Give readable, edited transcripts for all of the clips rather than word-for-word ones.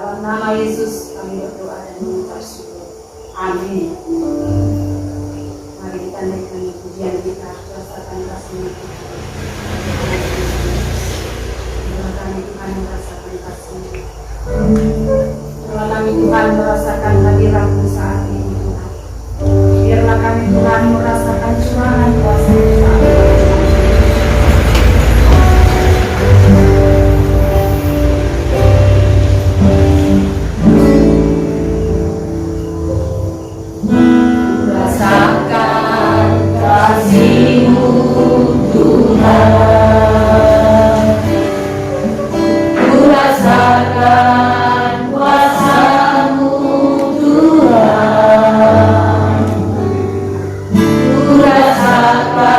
Dalam nama Yesus kami berdoa dan mengucap syukur. Amin. Mari kita naikkan pujian kita, rasakan kasih-Nya. Terima kami Tuhan merasakan kasih-Nya. Terima kami Tuhan merasakan hadirat-Mu saat ini Tuhan. Biarlah kami Tuhan merasakan curahan kuasa-Mu saat ini. Rasakan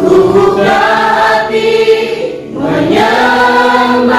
Ku hati menyembah.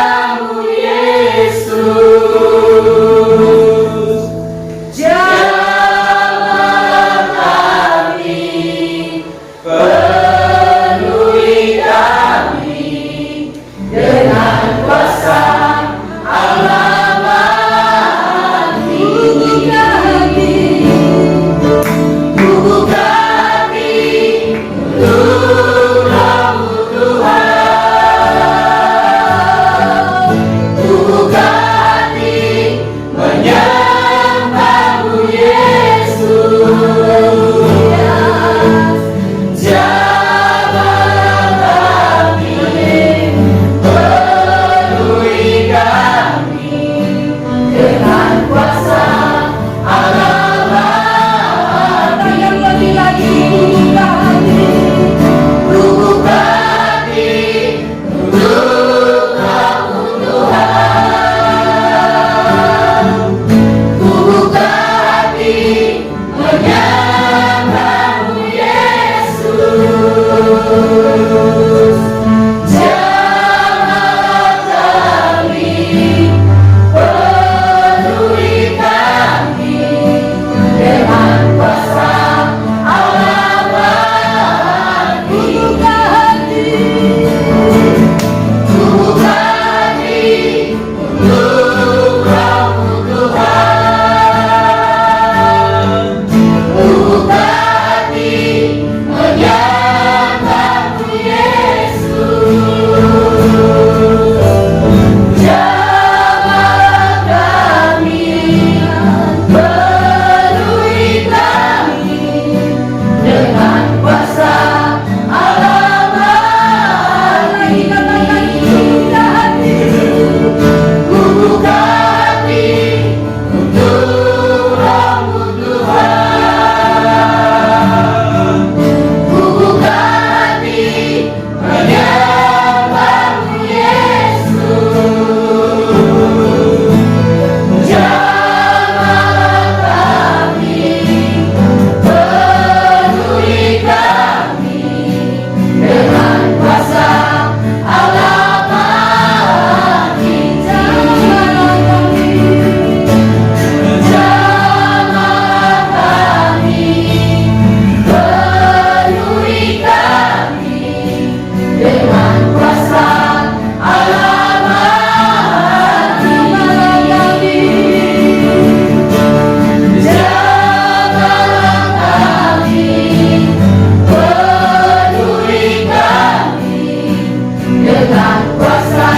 dengan kuasa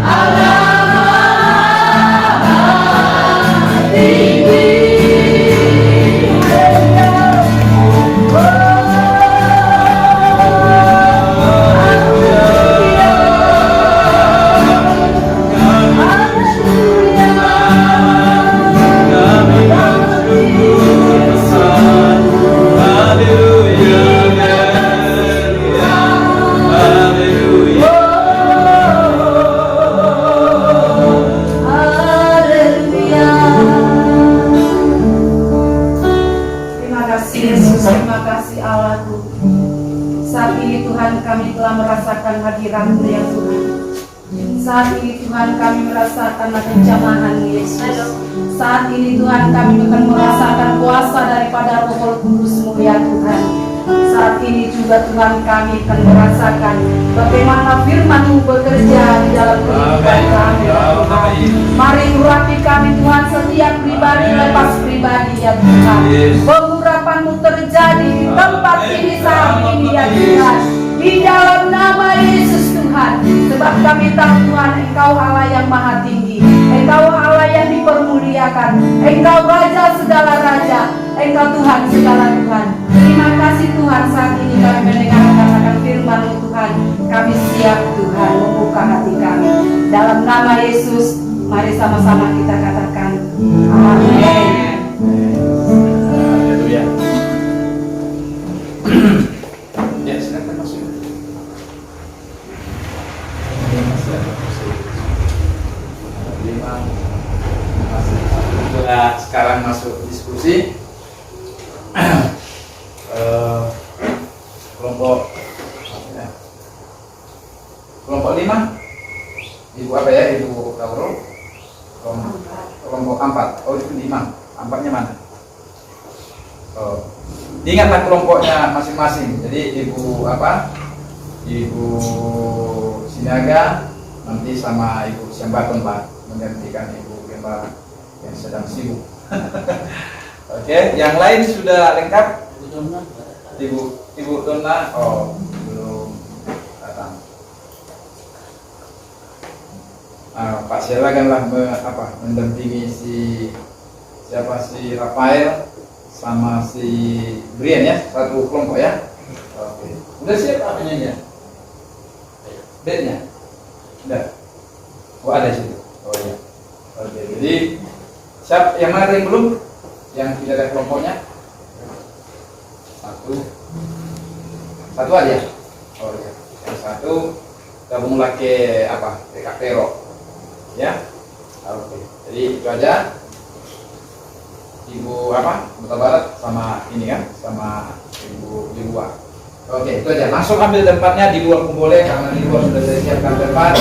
Allah Maha Tinggi. Hadirat-Mu ya Tuhan. Saat ini Tuhan kami merasakan kencamahan Yesus. Saat ini Tuhan kami akan merasakan kuasa daripada Roh Kudus-Mu ya Tuhan. Saat ini juga Tuhan kami akan merasakan bagaimana firman-Mu bekerja di dalam kehidupan kami ya Tuhan. Mari urapi kami Tuhan, setiap pribadi lepas pribadi ya Tuhan. Pengurapan-Mu terjadi di tempat ini saat ini ya Tuhan. Di dalam nama Yesus Tuhan, sebab kami tahu Tuhan Engkau Allah yang maha tinggi, Engkau Allah yang dipermuliakan, Engkau Raja segala Raja, Engkau Tuhan segala Tuhan. Terima kasih Tuhan, saat ini kami mendengarkan akan firman-Mu Tuhan. Kami siap Tuhan membuka hati kami. Dalam nama Yesus, mari sama-sama kita katakan amin. Haleluya. Sekarang masuk diskusi kelompok 5. Ibu apa ya, Ibu Kauro? Kelompok 4. Oh itu 5. 4-nya mana? Oh. Ingatlah kelompoknya masing-masing. Jadi Ibu apa? Ibu Sinaga nanti sama Ibu Siambaton Pak menggantikan Ibu Gembala yang sedang sibuk. Oke, yang lain sudah lengkap? Ibu Donna, oh belum datang. Pak silakanlah mendampingi siapa si Rafael sama si Brian ya, satu kelompok ya. Oke, udah siap apanya ya? Bednya? Udah. Oh ada situ. Oh iya. Oke, jadi siap, yang mana yang belum? Yang tidak ada kelompoknya? Satu aja. Oh iya. Yang satu gabunglah ke apa? Ke Kapero. Ya. Oke. Jadi itu aja. Ibu apa? Kota Barat sama ini kan, sama Ibu di luar. Oke, itu aja. Langsung ambil tempatnya di luar pun boleh, karena di luar sudah saya siapkan tempat.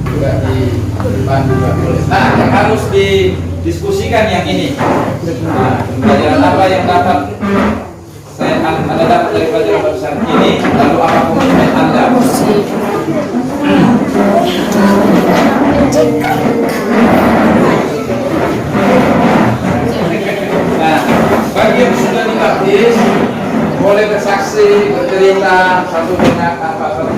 Juga di depan juga boleh. Nah, yang harus didiskusikan yang ini. Nah, pelajaran apa yang dapat Anda dapat dari pelajaran barusan ini, lalu apa komitmen Anda? Nah, bagi yang sudah dibaptis boleh bersaksi, bercerita satu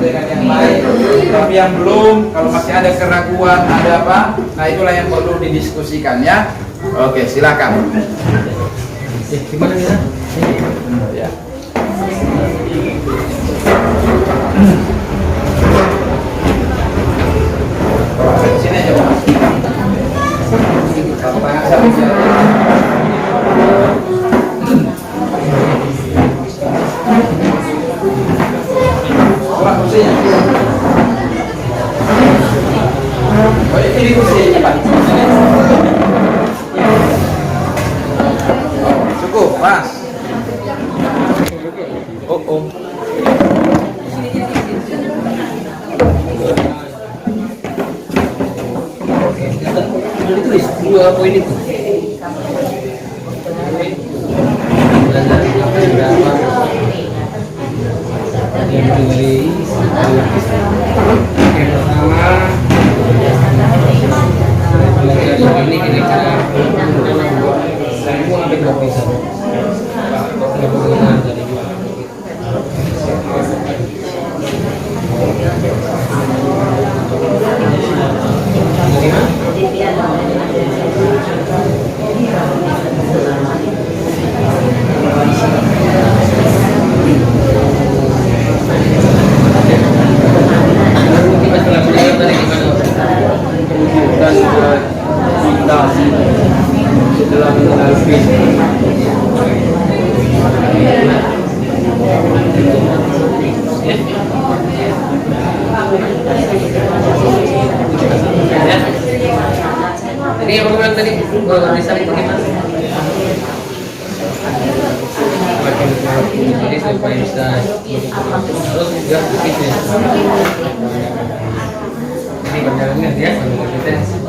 dengan yang lain. Tapi yang belum, kalau masih ada keraguan, ada apa? Nah itulah yang perlu didiskusikan ya. Oke, silakan. Gimana ya? Ya. Sini aja Pak. Tangan siapa? Oh, ini kursinya Pak. Cukup, Mas. Oh. Ditulis dua poin itu. Ini kira-kira semua ada gratisan. Ya. Jadi yang aku bilang tadi, disalib bagaimana? Jadi supaya bisa terus juga begitu ya. Jadi pandangannya dia kalau kita masih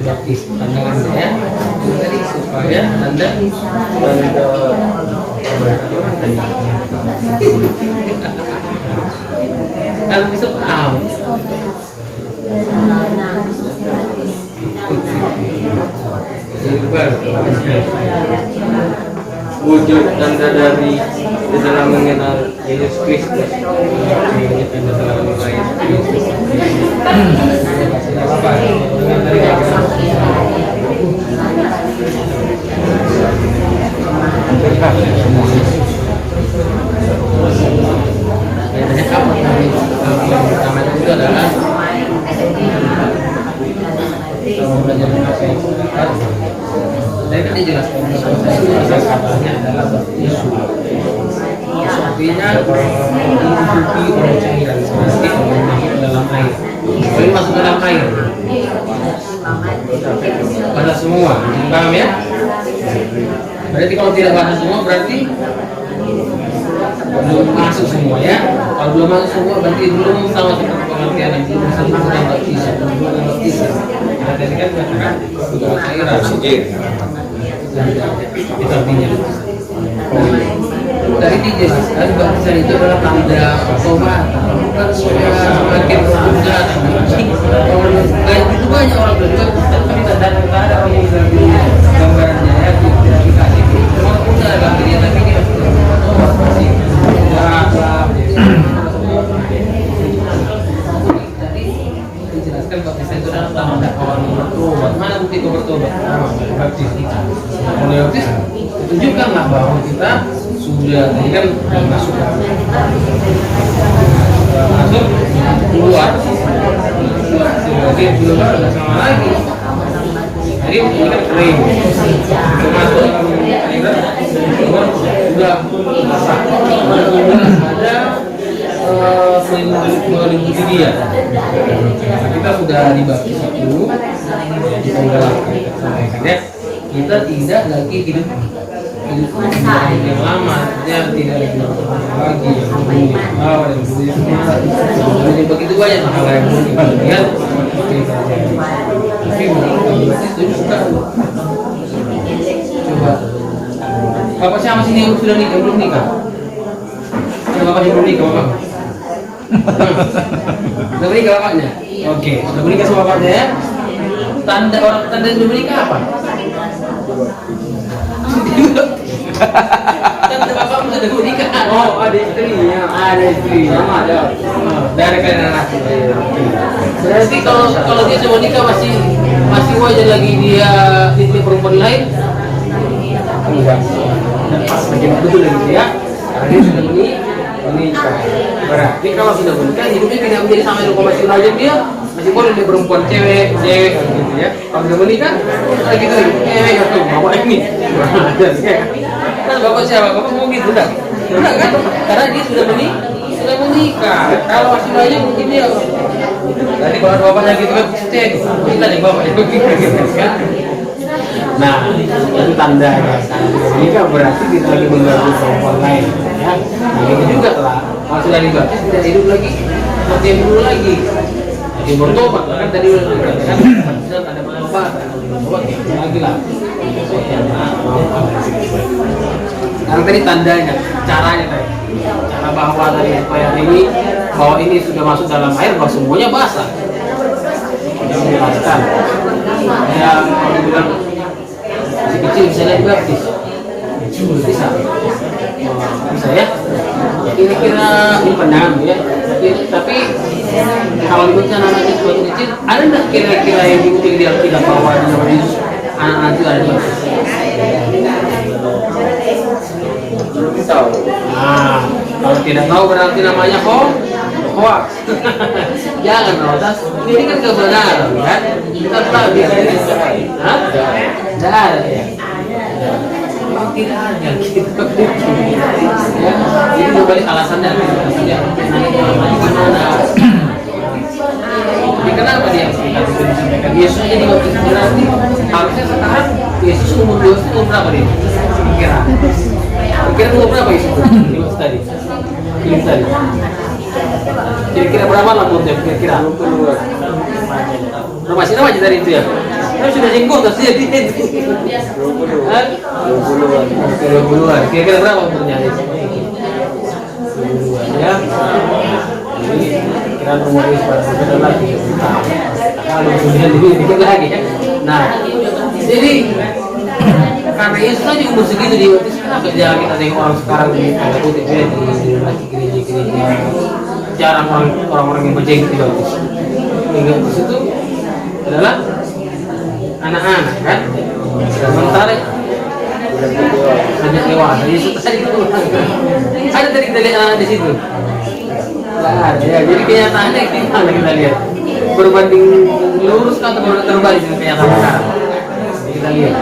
baptis pandangannya ya. Tadi supaya anda kalau bisa paham. Wujud tanda dari di dalam mengenal Yesus Kristus. Tanda dalam mengenal Yesus Kristus. Yang pertama itu adalah belajar mengenai saya kan dijelaskan katanya adalah isu artinya mengikuti orang cairan seperti orang masuk dalam air kalau masuk dalam air pada semua paham ya berarti kalau tidak pada semua berarti belum masuk semua ya kalau belum masuk semua berarti belum sama seperti pengertian yang belum bisa dikurang baptisan belum baptisan tadi kan katakan sudah cairan itu artinya dari dijelaskan baptisan itu adalah tanda tobat bukan supaya semakin muda kayak gitu banyak orang bilang tapi tidak ada orang yang bilang gambarannya ya tidak dikasih cuma udah gambarnya tapi dia tobat masih tadi dijelaskan baptisan itu adalah tanda orang bertobat. Mana bukti kau bertobat? Baptis kita. Oleh baptis tunjukkanlah bahwa kita sudah tadi kan masuk keluar sebagai belum ada sama lagi. Jadi ini kan kering termasuk keluar sudah basah ada meliputi dia. Kita sudah dibaptis itu kita udah sampaikan ya kita tidak lagi hidup yang lama artinya tidak lagi yang dulu dan dulu begitu banyak hal yang kemudian tapi itu juga coba bapak siapa sini yang sudah nikah belum nikah bapak yang belum nikah bapak sudah menikah bapaknya oke sudah menikah sama bapaknya ya tanda sudah menikah apa tanda bapak sudah menikah oh ada istrinya ada dari kalian anak berarti kalau dia sudah menikah masih wajar lagi dia istri perempuan lain enggak dan pas lagi betul lagi ya karena dia sudah menikah berarti kalau sudah menikah hidupnya tidak menjadi sama dengan masih wajar dia masih boleh dia perempuan cewek gitu ya kalau sudah menikah lagi tuh cewek atau bapak ini kan bapak siapa bapak mau gitu enggak kan karena dia sudah menikah kalau masih wajar mungkin dia tadi kalau bapaknya gitu kan kita nih bapak itu kan nah itu tandanya menikah berarti kita lagi mengganggu perempuan lain ya begitu juga lah kalau sudah dibaptis tidak hidup lagi seperti yang dulu lagi jadi bertobat kan tadi udah dikatakan ada penobatan bertobat lagi lah sekarang tadi tandanya caranya tadi cara bahwa tadi supaya ini bahwa ini sudah masuk dalam air bahwa semuanya basah sudah menjelaskan yang bilang masih kecil bisa lihat baptis bisa ya kira-kira ini pandangan ya tapi kalau dibaca namanya sebagai kecil ada nggak kira-kira yang diikuti di Alkitab bahwa di nama Yesus anak-anak itu ada baptis nah kalau tidak tahu berarti namanya hoax jangan hoax ini kan kebenaran kan kita tahu dia tidak ada ya memang tidak ada gitu. Ya, itu berbalik alasannya. Alasannya gimana? Jadi kenapa dia disampaikan? Yesus jadi waktu itu berarti harusnya sekarang Yesus umur 2 itu umur berapa dia? Kira-kira umur berapa Yesus di waktu tadi? Ini tadi. Kira-kira berapa lah umurnya? Kira-kira? Masih remaja tadi itu ya? Tapi sudah jenggot pasti jadi. 20-an. 20-an. Kira-kira berapa umurnya? 20-an ya. Jadi kira umurnya seperti lagi. Kalau kemudian dikit lagi ya. Nah, jadi karena Yesus aja umur segitu di waktu sekarang kerja kita tengok orang sekarang di tanda kutip ya di gereja jarang orang-orang yang berjenggot di waktu hingga di situ adalah anak-anak kan. Sementara banyak dewasa. Yesus tadi itu ada tadi kita lihat anak di situ. Nah, ya, jadi kenyataannya gimana kita lihat berbanding lurus atau terbalik dengan kenyataan sekarang. Kita lihat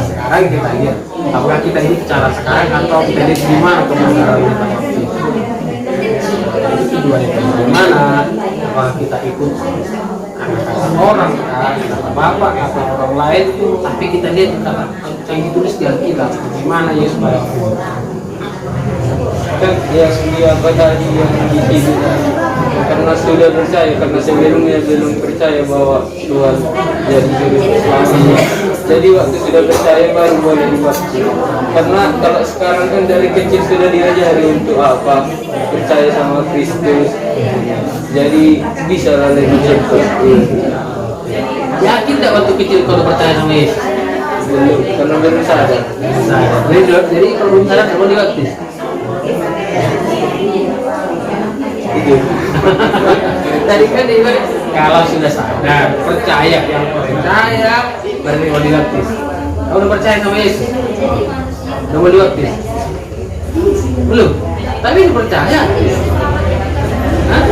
sekarang kita lihat apakah kita ini cara sekarang atau kita lihat di mana kebenaran itu tujuan itu bagaimana, apakah kita ikut kata orang kata bapak atau orang lain, tapi kita lihat kata yang ditulis di Alkitab bagaimana Yesus pada waktu itu. Kan dia pada yang dihidup karena sudah percaya, karena sebelumnya belum percaya bahwa Tuhan jadi juru selamanya. Jadi waktu sudah percaya baru boleh dibaptis. Karena kalau sekarang kan dari kecil sudah diajari untuk apa, percaya sama Kristus. Jadi bisa lah lebih cepat. Yakin tak waktu kecil kalau percaya sama Yesus? Belum, karena belum sadar. Jadi kalau belum sadar mau dibaptis. Tadi kan dia kalau sudah sadar, percaya, yang percaya berarti mau dibaptis. Kamu udah percaya sama Yesus? Udah mau dibaptis? Belum? Tapi udah percaya? Hah?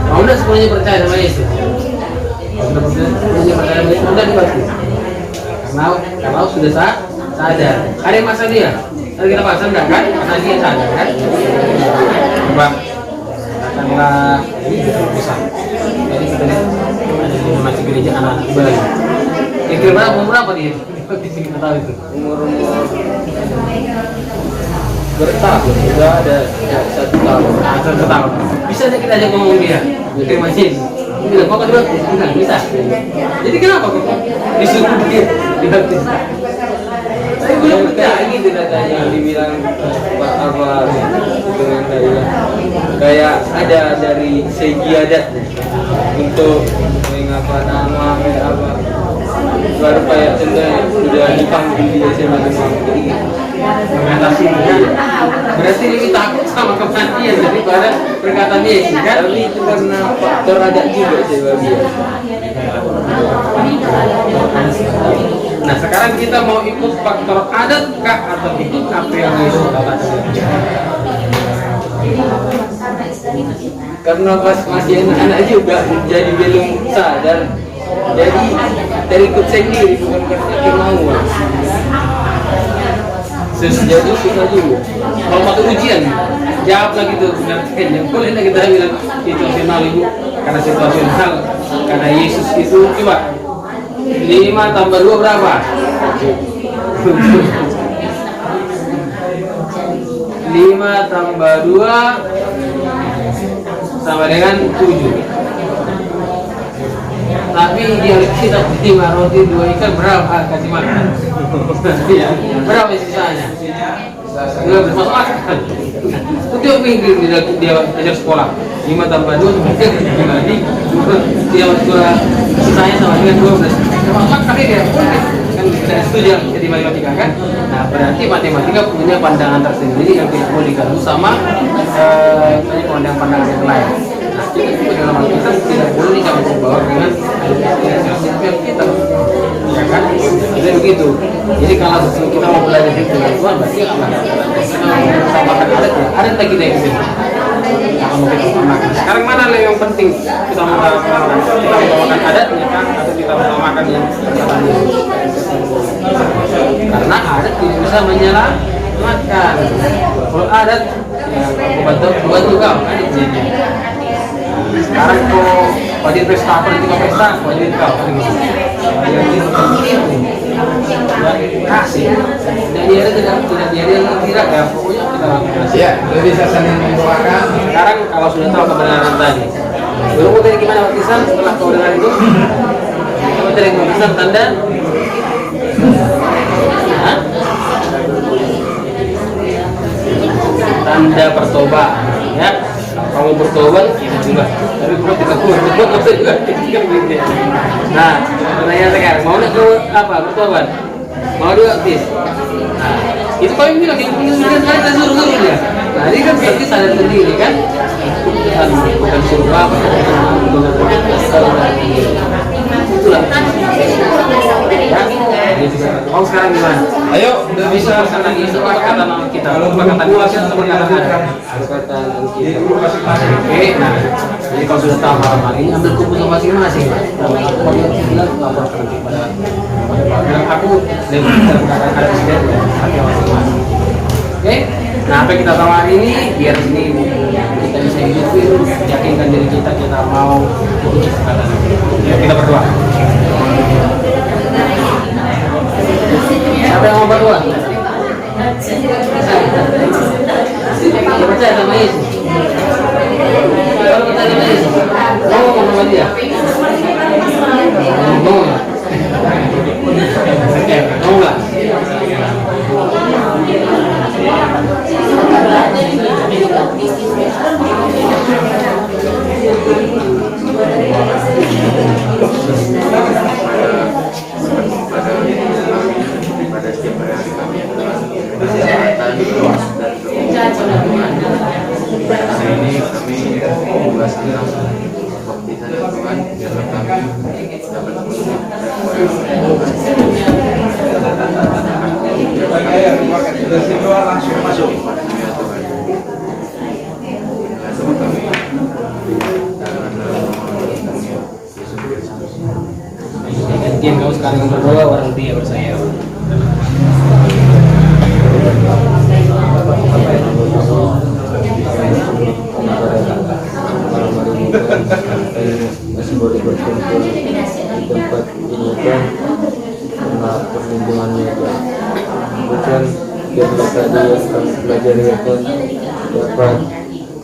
Kamu udah semuanya percaya sama Yesus? Udah semuanya percaya sama Yesus, udah dibaptis? Karena sudah sadar. Ada yang masa dia? Tadi kita pasang enggak kan? Karena dia sadar kan? Coba katakanlah ini besar. Jadi kita lihat ada di masjid gereja anak-anak bayi. Kira-kira berapa dia? Kita tahu itu. Umur bertahun sudah ada 1 tahun. 1 tahun. Bisa aja kita ajak ngomong dia. Di masjid. Bilang kok kan dibaptis? Bisa. Jadi kenapa kok disuruh dia dibaptis? Saya belum percaya gitu katanya, dibilang Pak apa dengan kayak ada dari segi adat untuk mengapa nama apa baru kayak sudah dipanggil dia sebagai mati mengatasi dia. Berarti lebih takut sama kematian daripada perkataan Yesus kan? tapi itu karena faktor adat juga saya bagi. Nah sekarang kita mau ikut faktor adat kah atau ikut apa yang Yesus katakan? Karena pas masih anak-anak juga jadi belum sadar, jadi terikut sendiri bukan karena kemauan. Jadi susah juga. Kalau waktu ujian, jawab lagi tuh benar yang boleh lagi kita bilang situasional ibu, karena situasional, karena Yesus itu coba 5 tambah 2 berapa? 5 tambah 2 sama dengan 7. Tapi dia kita 5 roti 2 ikan berapa kasih makan? Berapa sisanya? Nggak masuk akal. Itu dia pikir dia ajar sekolah 5 tambah 2 lagi dia sekolah sisanya sama dengan 12. Maka dia kan kita setuju jadi matematika kan? Nah berarti matematika punya pandangan tersendiri yang tidak boleh diganggu sama pandangan yang lain. Nah kita dalam kita tidak boleh dicampur baur dengan kita, ya kan? Jadi begitu. Jadi kalau kita mau belajar dengan Tuhan, berarti kita mau bersamakan adat lagi kita yang sini. Kalau mau kita makan Sekarang mana yang penting? Kita mengutamakan adatnya kan, atau kita mengutamakan yang katanya? Karena adat tidak bisa menyelamatkan. Kalau adat, ya aku bantu kau kan jadi. Sekarang kok wajib pesta apa juga pesta, wajib kau kan yang itu kasih. Dan dia tidak ya pokoknya kita kasih. Ya, kita bisa saling mendoakan. Sekarang kalau sudah tahu kebenaran tadi, dulu mau tanya gimana baptisan setelah kau dengar itu? Coba tanya baptisan tanda? Hah? Tanda pertobatan, ya. Kalau bertobat, kita juga. Tapi kalau kita bertobat, apa juga? Nah, pertanyaan sekarang, mau nak kau apa bertobat? Mau juga baptis? Nah, itu kau yang bilang, yang kita suruh dia. Nah, ini kan berarti sadar sendiri kan? Bukan suruh apa? Itulah. Kau sekarang gimana? Ayo, udah bisa Lagi itu perkataan kita. Kalau Perkataan belum puas, kita atau perkataan ada? Perkataan Jadi kita. guru masing-masing. Oke, nah, jadi kalau sudah tahu malam hari ini ambil keputusan masing-masing. Kalau aku bilang laporkan nanti pada bilang aku dengan ada presiden dan hati masing-masing. Oke, nah apa yang kita tahu hari ini biar sini kita bisa hidupin, yakinkan diri kita mau ikut kesempatan. Ya kita berdoa. Siapa yang mau berdoa? Saya percaya sama Yesus. Kalau percaya sama Yesus, mau sama dia? Mau nggak? Mau nggak? Pada setiap hari kami yang telah kesehatan dan kebutuhan hari ini kami membahas tentang baptisan Tuhan biarlah kami dapat memenuhi Langsung masuk. Gantian kau sekarang berdoa, orang dia bersaya. masih boleh berkumpul di tempat ini kan karena perlindungannya kan bukan biarlah tadi yang kami pelajari kan dapat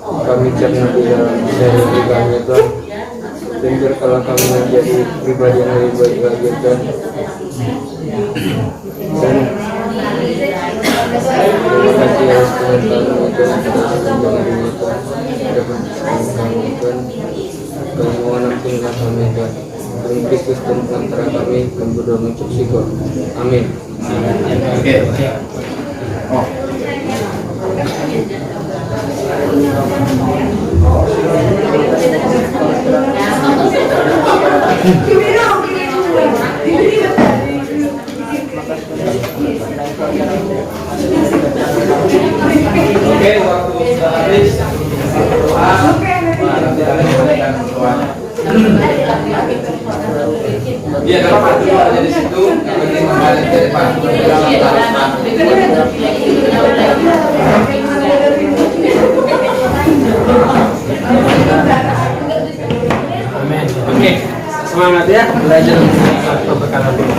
kami cerna di dalam diri kami kan dan biarlah kami menjadi pribadi yang lebih baik lagi kan dan terima kasih atas Tuhan kami dan sepanjang hari ini kan dapat kami kan kami mohon ampunlah kami kan dan Kristus dan antara kami kami berdoa mengucap syukur amin. Oke. Oh. Oke, waktu sudah habis. Iya, kalau Pak dulu ada di situ, yang penting kembali dari Pak. Amin. Oke, semangat ya belajar satu perkara dulu.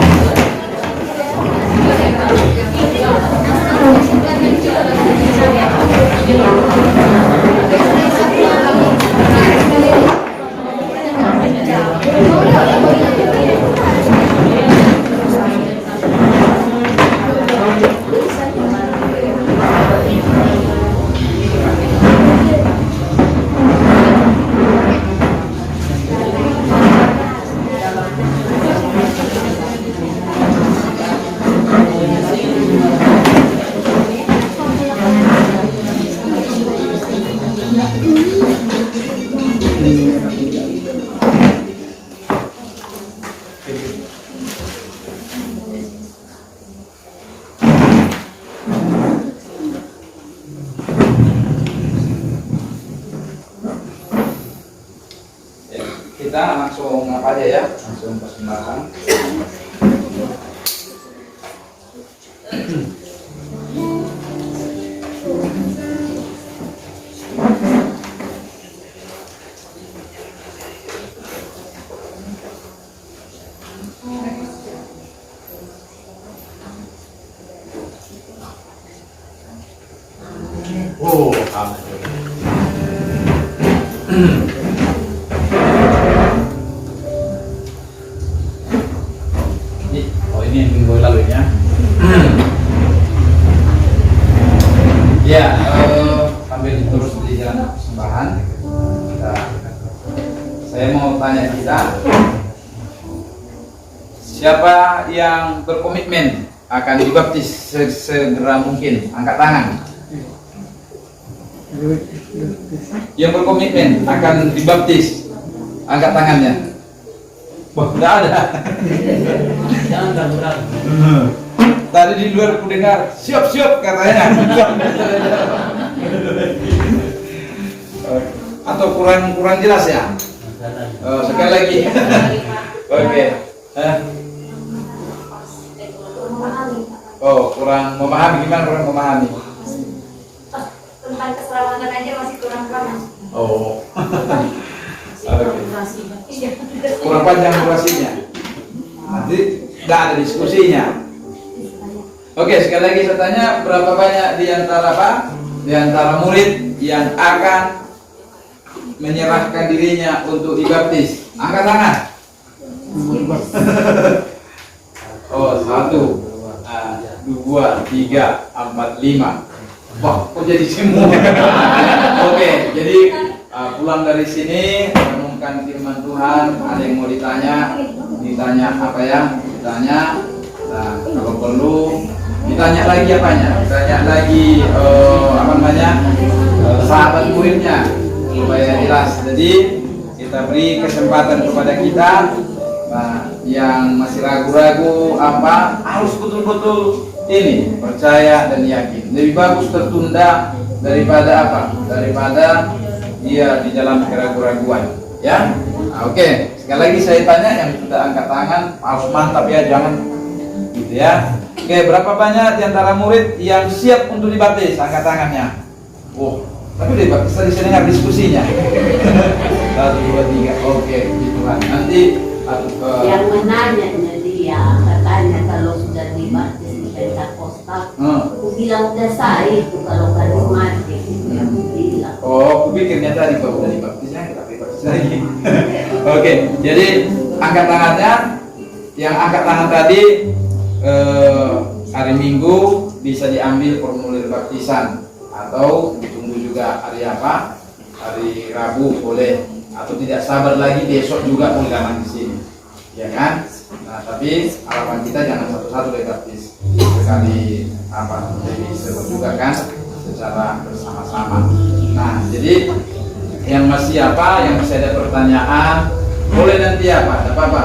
kita langsung apa aja ya, langsung persembahan. Oh, ini yang minggu lalu ya. Ya, sambil terus di jalan persembahan, saya mau tanya kita, siapa yang berkomitmen akan dibaptis segera mungkin? Angkat tangan. Yang berkomitmen akan dibaptis, angkat tangannya. Wah, tidak ada. Jangan ragu-ragu. Tadi di luar aku dengar siap-siap katanya. Atau kurang jelas ya? Sekali lagi. Oke. Oh, kurang memahami. Gimana kurang memahami? Tentang keselamatan aja masih kurang paham. Oh. Kurang panjang durasinya. Nanti nggak ada diskusinya. Oke, sekali lagi saya tanya, berapa banyak di antara di antara murid yang akan menyerahkan dirinya untuk dibaptis? Angkat tangan. Oh, 1, 2, 3, 4, 5. Wah, kok jadi semua? Oke, jadi pulang dari sini menemukan firman Tuhan. Ada yang mau ditanya apa ya? Ditanya. Nah, kalau perlu ditanya lagi apanya? Ditanya lagi apa namanya? Sahabat muridnya supaya jelas. Jadi kita beri kesempatan kepada kita. Nah, yang masih ragu-ragu apa harus betul-betul ini percaya dan yakin. Lebih bagus tertunda daripada apa? Daripada dia di dalam keraguan-raguan. Ya, oke. Sekali lagi saya tanya yang sudah angkat tangan harus mantap ya, jangan gitu ya. Oke, berapa banyak di antara murid yang siap untuk dibaptis? Angkat tangannya. Oh, tapi dibaptis tadi saya dengar diskusinya. 1, 2, 3. Oke, gitu kan. Nanti yang menanya dia katanya kalau sudah dibaptis di Pentakosta, aku bilang udah sah itu kalau karismatik itu yang aku bilang. Oh, aku pikirnya tadi kalau udah dibaptisnya kita baptis lagi. Oke, jadi angkat tangannya. Yang angkat tangan tadi hari Minggu bisa diambil formulir baptisan atau ditunggu juga hari apa? Hari Rabu boleh, atau tidak sabar lagi besok juga boleh datang di sini, ya kan? Nah, tapi harapan kita jangan satu-satu baptis, sekali apa? Jadi seru juga kan secara bersama-sama. Nah, jadi yang masih apa? Yang masih ada pertanyaan boleh nanti apa? Tidak apa-apa,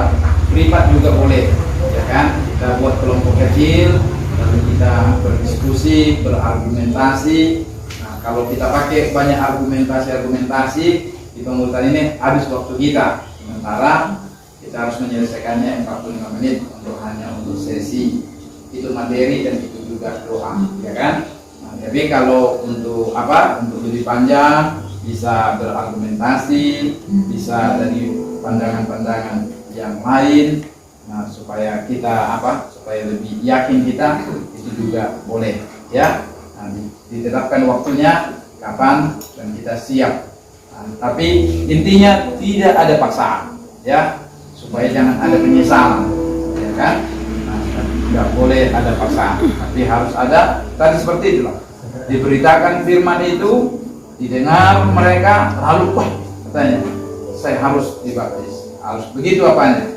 privat juga boleh, ya kan? Kita buat kelompok kecil, lalu kita berdiskusi, berargumentasi. Nah, kalau kita pakai banyak argumentasi di pengulutan ini habis waktu kita. Sementara kita harus menyelesaikannya 45 menit hanya untuk sesi itu materi dan itu juga doa, ya kan? Nah, tapi kalau untuk apa? Untuk lebih panjang bisa berargumentasi, bisa dari pandangan-pandangan yang lain. Nah, supaya kita apa? Supaya lebih yakin kita itu juga boleh, ya. Nah, ditetapkan waktunya kapan dan kita siap. Nah, tapi intinya tidak ada paksaan, ya, supaya jangan ada penyesalan, ya kan? Nah, tidak boleh ada paksaan, tapi harus ada tadi seperti itulah. Diberitakan firman itu, didengar mereka, lalu wah katanya saya harus dibaptis, harus begitu apanya?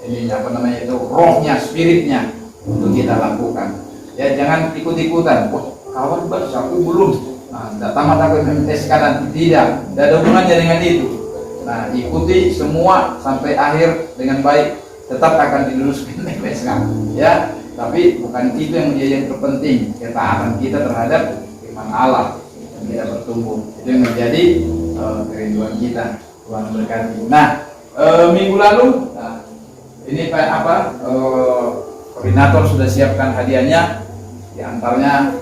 Ininya apa namanya itu rohnya, spiritnya untuk kita lakukan. Ya, jangan ikut-ikutan. Wah, kawan baptis aku belum. Nah, tidak tamat aku MTS sekarang. Tidak ada hubungannya dengan itu. Nah, ikuti semua sampai akhir dengan baik. Tetap akan diluluskan MTS ya. Tapi bukan itu yang terpenting. Ketaatan kita terhadap firman Allah dan kita bertumbuh. Itu yang menjadi kerinduan kita. Tuhan berkati. Nah, minggu lalu, ini koordinator sudah siapkan hadiahnya. Di antaranya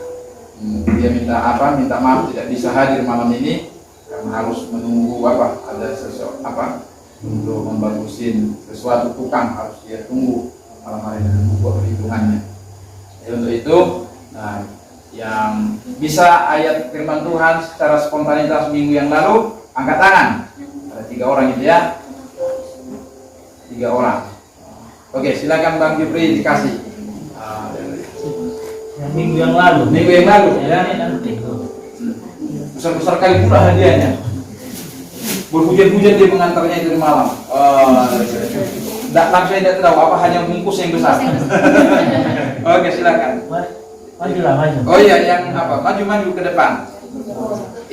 dia minta maaf tidak bisa hadir malam ini karena harus menunggu ada sesuatu untuk membagusin sesuatu, tukang harus dia tunggu malam hari dan membuat perhitungannya. Jadi untuk itu, yang bisa ayat firman Tuhan secara spontanitas minggu yang lalu angkat tangan. Ada 3 orang itu ya, 3 orang. Oke, silakan Bang Jupri dikasih. Minggu yang lalu Ya. Besar-besar kali pula hadiahnya. Berhujan-hujan dia mengantarnya itu di malam. Saya tidak tahu apa hanya bungkus yang besar. Oke, silakan. maju. Oh iya, yang maju ke depan.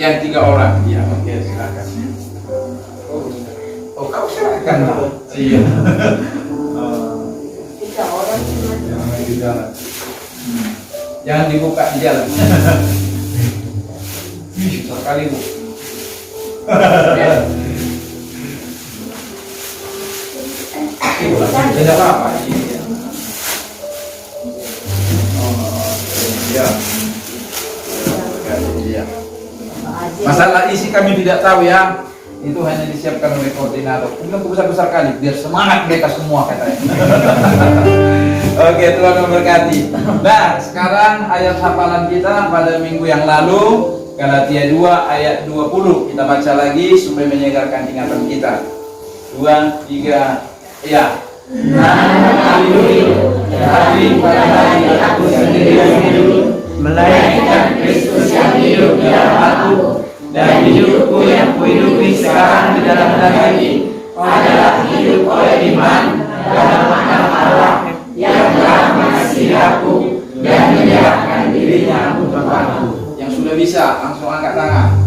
Yang 3 orang. Iya, oke, silakan. Oh, kau silakan. Iya. 3 orang cuma. Jangan dibuka di jalan. Besar kali, Bu. Tidak apa-apa. Iya. Masalah isi kami tidak tahu ya. Itu hanya disiapkan oleh koordinator. Mungkin besar-besar kali biar semangat mereka semua katanya. Oke, Tuhan memberkati. Nah, sekarang ayat hafalan kita pada minggu yang lalu, Galatia 2 ayat 20. Kita baca lagi supaya menyegarkan ingatan kita. 2, 3, ya. Tapi pada hari aku sendiri yang hidup, melainkan Kristus yang hidup di dalam aku, dan hidupku yang kuhidupi sekarang di dalam daging adalah hidup oleh iman dalam Anak Allah yang telah mengasihi aku dan menyerahkan dirinya untuk aku. Yang sudah bisa langsung angkat tangan.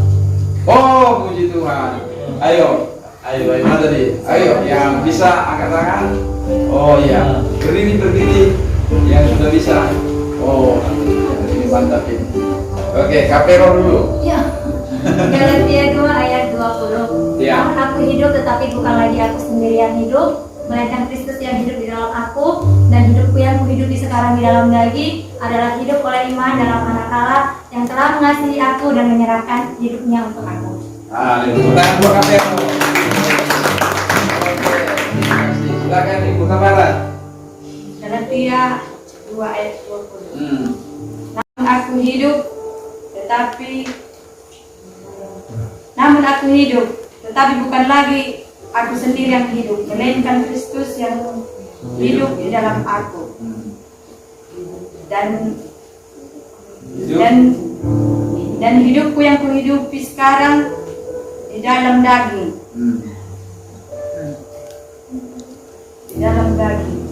Oh, puji Tuhan. Ayo mana tadi? Ayo, yang bisa angkat tangan. Oh iya, berdiri. Yang sudah bisa. Oh, ini mantap ini. Oke, Kapero dulu. Ya. Galatia 2 ayat 20. Ya. Namun aku hidup, tetapi bukan lagi aku sendiri yang hidup, melainkan Kristus yang hidup di dalam aku, dan hidupku yang kuhidupi sekarang di dalam daging adalah hidup oleh iman dalam Anak Allah yang telah mengasihi aku dan menyerahkan hidupnya untuk aku. Tangan buat Kapero. Silakan Ibu Kamara. Galatia 2 ayat 20. Namun aku hidup, tetapi bukan lagi aku sendiri yang hidup, melainkan Kristus yang hidup di dalam aku. Dan hidupku yang kuhidupi sekarang di dalam daging. Di dalam daging.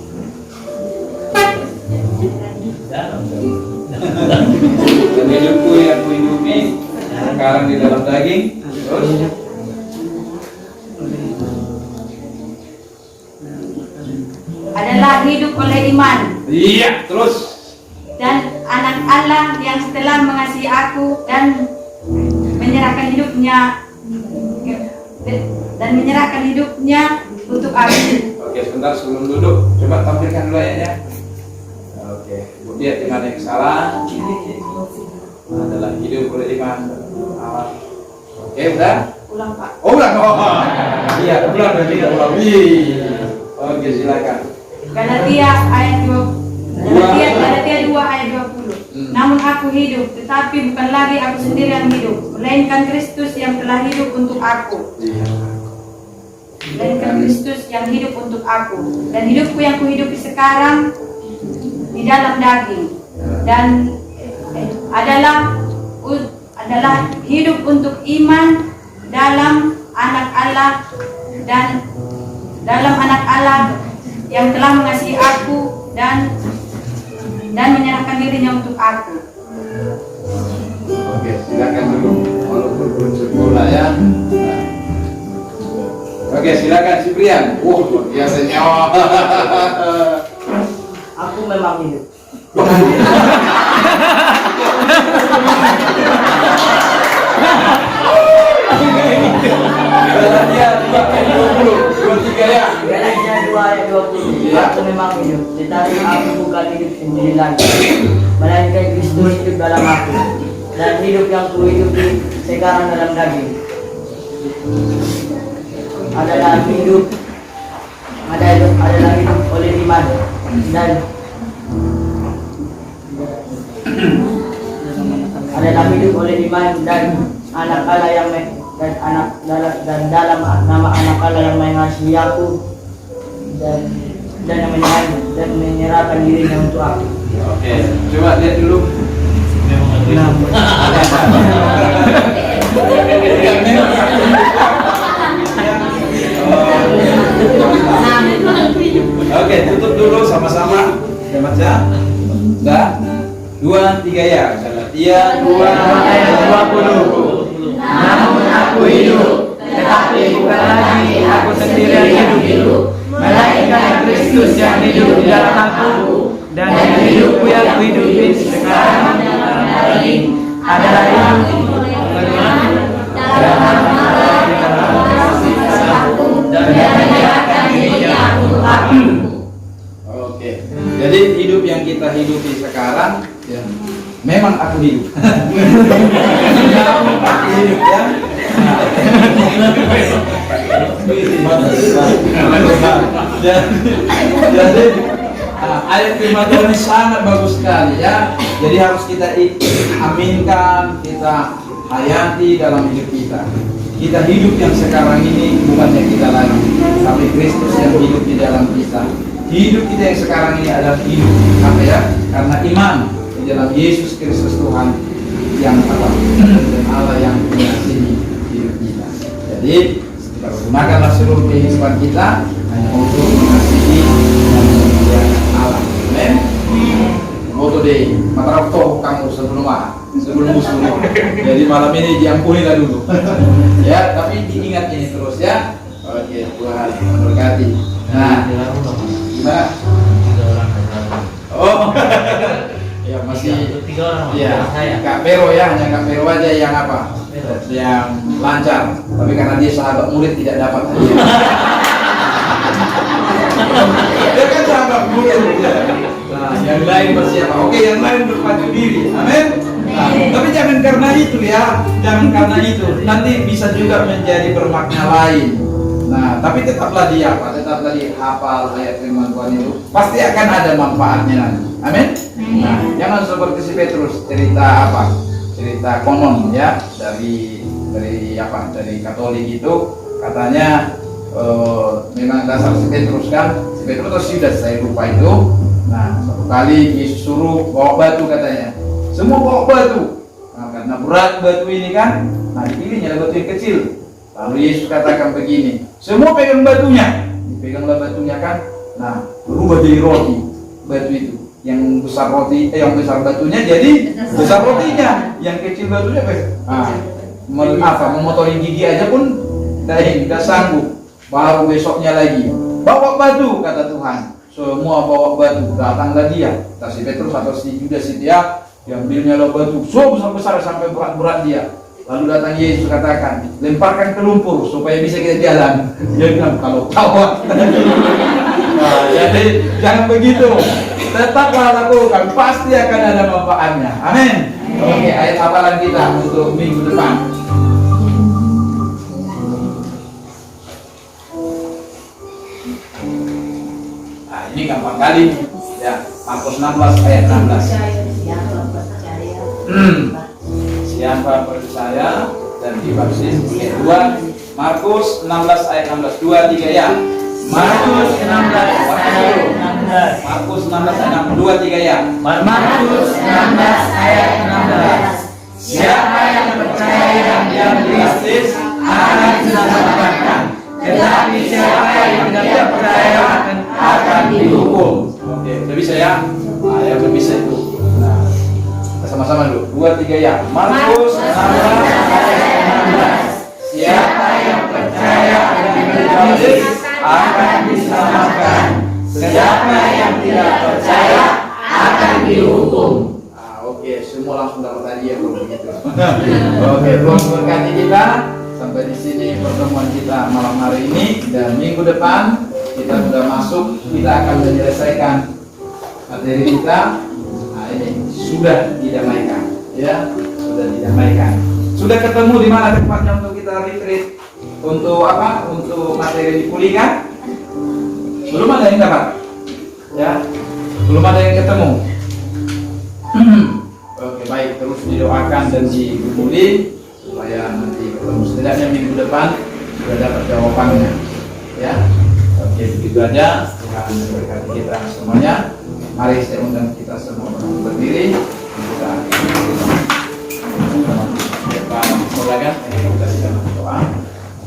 Dan hidupku yang kuhidupi sekarang di dalam daging. Terus adalah hidup oleh iman. iya, terus Dan Anak Allah yang setelah mengasihi aku dan menyerahkan hidupnya untuk aku. oke, sebentar sebelum duduk, coba tampilkan dulu ayatnya. Oke, lihat di mana yang salah. Adalah hidup oleh iman. Oke, udah? Ulang Pak. Oh, ulang. Oh, iya, ulang berarti ulang. Oke, silakan. Galatia 2 ayat 20. Namun aku hidup, tetapi bukan lagi aku sendiri yang hidup, melainkan Kristus yang telah hidup untuk aku. Melainkan Kristus yang hidup untuk aku. Dan hidupku yang kuhidupi sekarang di dalam daging dan adalah hidup untuk iman dalam Anak Allah dan dalam Anak Allah yang telah mengasihi aku dan menyerahkan dirinya untuk aku. Oke, silakan dulu. Walaupun belum sempurna ya. Oke, silakan Ciprian. Luar biasanya. Aku memang hidup. Aku memang hidup, tetapi aku bukan hidup sendiri lagi, melainkan Kristus hidup dalam aku. Dan hidup yang kuhidupi sekarang dalam daging adalah hidup oleh iman dan anak Allah yang dan dalam nama anak Allah yang mengasihi aku dan menyerahkan dirinya untuk aku. Oke, coba lihat dulu. Oke, tutup dulu sama-sama. Ya baca. Dah. 2, 3 ya. Galatia 2 ayat 20. Namun aku hidup, tetapi bukan lagi aku sendiri yang hidup, melainkan Kristus yang hidup di dalam aku. Dan hidupku yang kuhidupi sekarang dalam daging adalah hidup dalam Oke. Jadi hidup yang kita hidupi sekarang ya, memang aku hidup. Memang aku hidup ya. Jadi ayat firman Tuhan ini sangat bagus sekali ya. Jadi harus kita aminkan, kita hayati dalam hidup kita. Kita hidup yang sekarang ini bukannya kita lagi, tapi Kristus yang hidup di dalam kita. Hidup kita yang sekarang ini adalah hidup apa ya? Karena iman di dalam Yesus Kristus Tuhan yang apa? Dan Allah yang mengasihi hidup kita. Jadi gunakanlah seluruh kehidupan kita hanya untuk mengasihi dan memuliakan Allah. Amin. Moto deh, matarokto kamu sebelum musuh. Jadi malam ini diampunilah dulu. Ya, tapi diingat ini terus ya. Oke, Tuhan memberkati. Nah, gimana? Oh, ya masih 3 orang. ya, Saya. Kak Pero ya, hanya Kak Pero aja yang apa? Yang lancar. Tapi karena dia sahabat murid tidak dapat. Dia kan sahabat murid. Nah, yang lain bersiapa? Oke, yang lain berpacu diri. Amin. Nah, tapi jangan karena itu ya, jangan karena itu. Nanti bisa juga menjadi bermakna lain. Nah, tapi tetaplah dia apa? Tetaplah dia hafal ayat firman Tuhan itu. Pasti akan ada manfaatnya nanti. Amin. Nah, jangan seperti si Petrus cerita apa? Cerita konon ya dari apa? Dari Katolik itu katanya memang dasar si Petrus kan. Si Petrus sudah saya lupa itu. Nah, satu kali Yesus suruh bawa batu katanya. Semua bawa batu. Nah, karena berat batu ini kan, nah dipilihnya batu yang kecil. Lalu Yesus katakan begini, semua pegang batunya. Dipeganglah batunya kan. Nah, berubah jadi roti batu itu. Yang besar yang besar batunya jadi besar rotinya. Yang kecil batunya memotori gigi aja pun tidak sanggup. Baru besoknya lagi bawa batu kata Tuhan. Semua bawa batu, datanglah dia. Si Petrus atau si Judas itu ya, diambilnya lo batu, so besar-besar sampai berat-berat dia. Lalu datang Yesus katakan, lemparkan ke lumpur supaya bisa kita jalan. Dia bilang kalau tawat. Nah, jadi jangan begitu. Tetaplah lakukan, pasti akan ada manfaatnya. Amin. Oke, ayat hafalan kita untuk minggu depan. Ini gampang kali ya. Markus 16 ayat 16. Siapa percaya dan dibaptis. Ayat 2. Markus 16 ayat 16. 2, 3 ya. Markus 16 ayat 16. Markus 16 ayat 2, 3 ya. Markus 16 ayat 16. Siapa yang percaya dan dibaptis akan diselamatkan, tetapi siapa yang tidak percaya akan dihukum. Oke, udah bisa ya? Yang belum bisa itu. Nah, kita sama-sama dulu. 2, 3 ya. Markus 16 ayat 16. Siapa yang percaya dan dibaptis akan diselamatkan. Siapa yang tidak percaya akan dihukum. Oke, semua langsung dapat hadiah kalau begitu. Oke, Tuhan memberkati kita. Sampai di sini pertemuan kita malam hari ini dan minggu depan kita sudah masuk, kita akan menyelesaikan materi kita. Nah ini sudah didamaikan, ya, sudah didamaikan. Sudah ketemu di mana tempatnya untuk kita retreat, untuk apa? Untuk materi dipulihkan. Belum ada yang dapat, ya, belum ada yang ketemu. Oke, baik, terus didoakan dan digumuli supaya nanti ketemu, setidaknya minggu depan sudah dapat jawabannya, ya. Oke, begitu aja. Tuhan memberkati kita semuanya. Mari saya undang kita semua berdiri. Kita silakan kita dalam doa.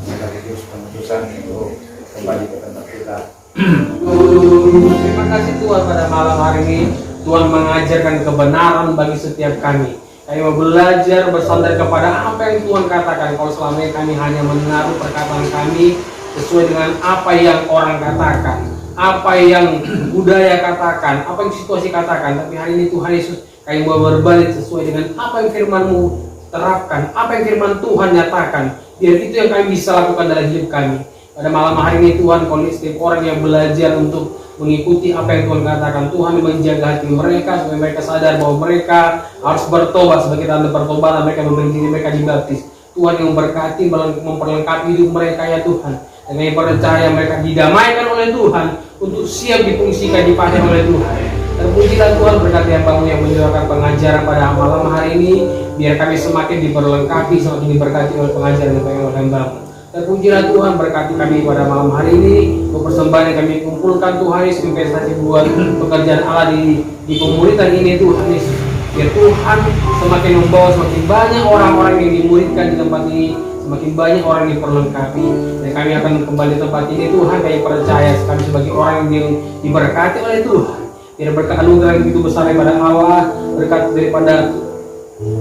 Sekaligus pemutusan untuk kembali ke tempat kita. Terima kasih Tuhan pada malam hari ini. Tuhan mengajarkan kebenaran bagi setiap kami. Kami mau belajar bersandar kepada apa yang Tuhan katakan. Kalau selama ini kami hanya menaruh perkataan kami sesuai dengan apa yang orang katakan, apa yang budaya katakan, apa yang situasi katakan. Tapi hari ini Tuhan Yesus, kami mau berbalik sesuai dengan apa yang firman-Mu terapkan, apa yang firman Tuhan nyatakan. Biar itu yang kami bisa lakukan dalam hidup kami. Pada malam hari ini Tuhan, kalau setiap orang yang belajar untuk mengikuti apa yang Tuhan katakan, Tuhan menjaga hati mereka supaya mereka sadar bahwa mereka harus bertobat sebagai tanda pertobatan mereka, memberi diri mereka dibaptis. Tuhan yang memberkati, memperlengkapi hidup mereka ya Tuhan. Dan kami percaya mereka didamaikan oleh Tuhan untuk siap difungsikan, dipakai oleh Tuhan. Terpujilah Tuhan, berkati hamba-Mu yang menjalankan pengajaran pada malam hari ini. Biar kami semakin diperlengkapi, semakin diberkati oleh pengajaran yang dipakai oleh hamba-Mu. Terpujilah Tuhan, berkati kami pada malam hari ini. Persembahan yang kami kumpulkan Tuhan Yesus, investasi buat pekerjaan Allah di pemuritan ini Tuhan Yesus. Biar Tuhan semakin membawa semakin banyak orang-orang yang dimuridkan di tempat ini, semakin banyak orang yang diperlengkapi. Dan kami akan kembali ke tempat ini Tuhan, kami percaya kami sebagai orang yang diberkati oleh Tuhan. Biar berkat anugerah yang begitu besar daripada Allah, berkat daripada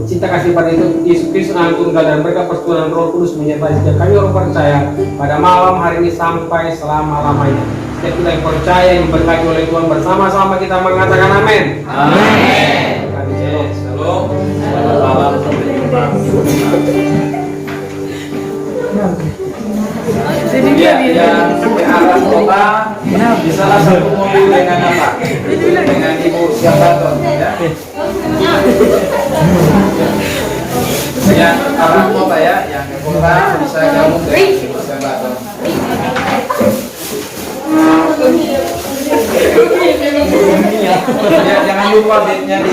cinta kasih pada itu Yesus Kristus anak tunggal dan berkat persekutuan Roh Kudus menyertai setiap kami orang percaya pada malam hari ini sampai selama-lamanya. Setiap kita yang percaya diberkati oleh Tuhan, bersama-sama kita mengatakan amin. Amin. Shalom. Selamat malam, sampai jumpa. Ya, yang di arah kota di salah satu mobil dengan apa? Dengan Ibu Siapaton, ya. Yang arah kota ya, yang ke kota bisa gabung dengan Ibu Siapaton. Ya, jangan lupa bednya di